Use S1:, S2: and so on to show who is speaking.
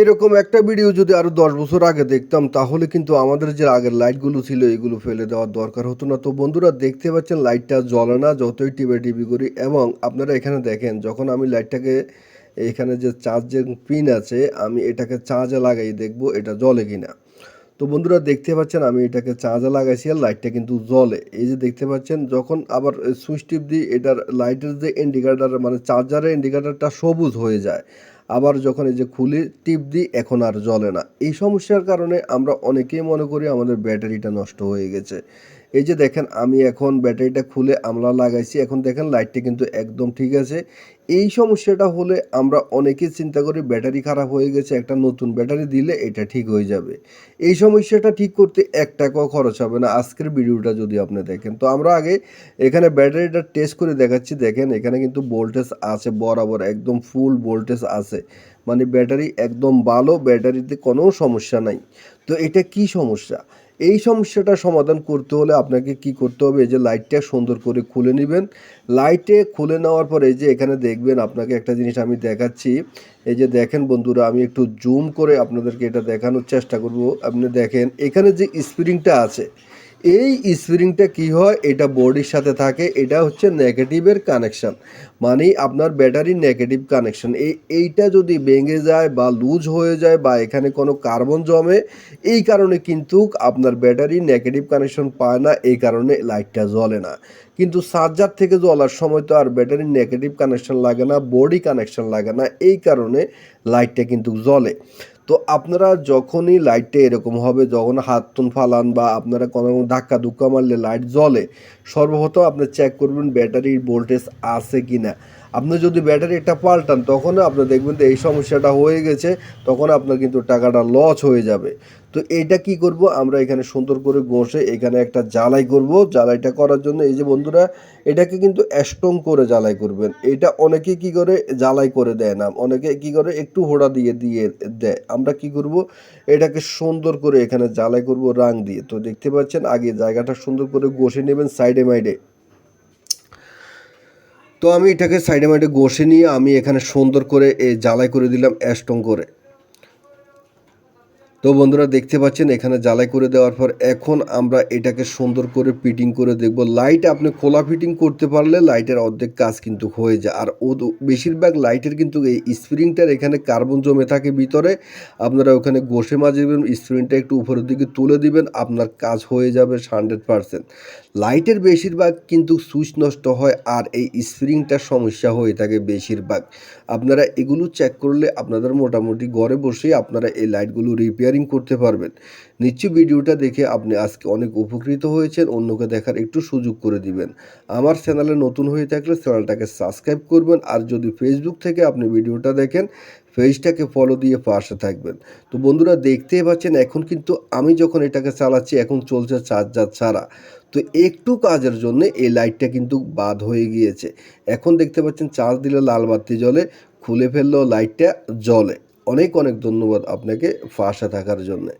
S1: এরকম একটা ভিডিও যদি আরো ১০ বছর আগে দেখতাম তাহলে কিন্তু আমাদের যে আগের লাইটগুলো ছিল এগুলো ফেলে দেওয়ার দরকার হতো না। তো বন্ধুরা দেখতে পাচ্ছেন লাইটটা জ্বলে না যতই টিপি করি, এবং আপনারা এখানে দেখেন যখন আমি লাইটটাকে এখানে যে চার্জের পিন আছে আমি এটাকে চার্জে লাগাই দেখব এটা জ্বলে কিনা। তো বন্ধুরা দেখতে পাচ্ছেন আমি এটাকে চার্জে লাগাইছি আর লাইটটা কিন্তু জ্বলে। এই যে দেখতে পাচ্ছেন যখন আবার সুইচ টিপ দিই এটার লাইটের যে ইন্ডিকেটার মানে চার্জারের ইন্ডিকেটারটা সবুজ হয়ে যায়। আবার যখন এই যে খুলি টিপ দিই এখন আর জ্বলে না। এই সমস্যার কারণে আমরা অনেকেই মনে করি আমাদের ব্যাটারিটা নষ্ট হয়ে গেছে। এই যে দেখেন আমি এখন ব্যাটারিটা খুলে আমরা লাগাইছি, এখন দেখেন লাইটটা কিন্তু একদম ঠিক আছে। এই সমস্যাটা হলে আমরা অনেকেই চিন্তা করি ব্যাটারি খারাপ হয়ে গেছে, একটা নতুন ব্যাটারি দিলে এটা ঠিক হয়ে যাবে। এই সমস্যাটা ঠিক করতে ৳১ খরচ হবে না আজকের ভিডিওটা যদি আপনি দেখেন। তো আমরা আগে এখানে ব্যাটারিটা টেস্ট করে দেখাচ্ছি। দেখেন এখানে কিন্তু ভোল্টেজ আছে বরাবর একদম ফুল ভোল্টেজ আছে। মানে ব্যাটারি একদম ভালো, ব্যাটারিতে কোনো সমস্যা নাই। তো এটা কি সমস্যা? এই সমস্যাটা সমাধান করতে হলে আপনাকে কি করতে হবে, এই যে লাইটটা সুন্দর করে খুলে নিবেন। লাইটে খুলে নেওয়ার পরে এই যে এখানে দেখবেন আপনাকে একটা জিনিস আমি দেখাচ্ছি। এই যে দেখেন বন্ধুরা আমি একটু জুম করে আপনাদেরকে এটা দেখানোর চেষ্টা করব। আপনি দেখেন এখানে যে স্প্রিংটা আছে, এই স্প্রিংটা কি হয় এটা বোর্ডের সাথে থাকে, এটা হচ্ছে নেগেটিভের কানেকশন। মানে আপনার ব্যাটারির নেগেটিভ কানেকশন এইটা যদি ভেঙে যায় বা লুজ হয়ে যায় বা এখানে কোনো কার্বন জমে, এই কারণে কিন্তু আপনার ব্যাটারি নেগেটিভ কানেকশন পায় না, এই কারণে লাইটটা জ্বলে না। কিন্তু চার্জার থেকে জ্বলার সময় তো আর ব্যাটারির নেগেটিভ কানেকশন লাগে না, বডি কানেকশন লাগে না, এই কারণে লাইটটা কিন্তু জ্বলে। তো আপনারা যখনই লাইটটা এরকম হবে, যখন হাত তুন ফালান বা আপনারা কোনো ধাক্কা ধুক্কা মারলে লাইট জ্বলে, সর্বপ্রথম আপনি চেক করবেন ব্যাটারির ভোল্টেজ আছে কি না। আপনি যদি ব্যাটারি একটা পাল্টান তখনও আপনি দেখবেন যে এই সমস্যাটা হয়ে গেছে, তখন আপনার কিন্তু টাকাটা লস হয়ে যাবে। তো এইটা কি করব, আমরা এখানে সুন্দর করে ঘষে এখানে একটা জ্বালাই করব। জ্বালাইটা করার জন্য এই যে বন্ধুরা এটাকে কিন্তু স্ট্রং করে জ্বালাই করবেন। এটা অনেকে কি করে জ্বালাই করে দেয় না, অনেকে কি করে একটু হোড়া দিয়ে দিয়ে দেয়। আমরা কি করব, এটাকে সুন্দর করে এখানে জ্বালাই করব রাং দিয়ে। তো দেখতে পাচ্ছেন আগে জায়গাটা সুন্দর করে ঘষে নেবেন সাইডে মাইডে। তো আমি এটাকে সাইডে মাইডে ঘষে নিয়ে আমি এখানে সুন্দর করে জ্বালাই করে দিলাম স্ট্রং করে। তো বন্ধুরা দেখতে পাচ্ছেন এখানে জ্বালাই করে দেওয়ার পর এখন আমরা এটাকে সুন্দর করে ফিটিং করে দেখব। লাইট আপনি খোলা ফিটিং করতে পারলে লাইটের অর্ধেক কাজ কিন্তু হয়ে যায়। আর বেশিরভাগ লাইটের কিন্তু এই স্প্রিংটার এখানে কার্বন জমে থাকে ভিতরে, আপনারা ওখানে ঘষে মাজবেন, স্প্রিংটা একটু উপরের দিকে তুলে দিবেন, আপনার কাজ হয়ে যাবে 100%। লাইটের বেশিরভাগ কিন্তু সুইচ নষ্ট হয় আর এই স্প্রিংটার সমস্যা হয়ে থাকে বেশিরভাগ। আপনারা এগুলো চেক করলে আপনাদের মোটামুটি ঘরে বসেই আপনারা এই লাইটগুলো রিপেয়ারিং করতে পারবেন। নিশ্চয়ই ভিডিওটা দেখে আপনি আজকে অনেক উপকৃত হয়েছেন, অন্যকে দেখার একটু সুযোগ করে দিবেন। আমার চ্যানেলে নতুন হয়ে থাকলে চ্যানেলটাকে সাবস্ক্রাইব করবেন, আর যদি ফেসবুক থেকে আপনি ভিডিওটা দেখেন পেজটাকে ফলো দিয়ে পাশে থাকবেন। তো বন্ধুরা দেখতেই পাচ্ছেন এখন কিন্তু আমি যখন এটাকে চালাচ্ছি এখন চলছে চার্জার ছাড়া। তো একটু কাজের জন্য এই লাইটটা কিন্তু বাদ হয়ে গিয়েছে। এখন দেখতে পাচ্ছেন চার্জ দিলে লাল বাতি জ্বলে, খুলে ফেললেও লাইটটা জ্বলে। অনেক অনেক ধন্যবাদ আপনাকে পাশে থাকার জন্যে।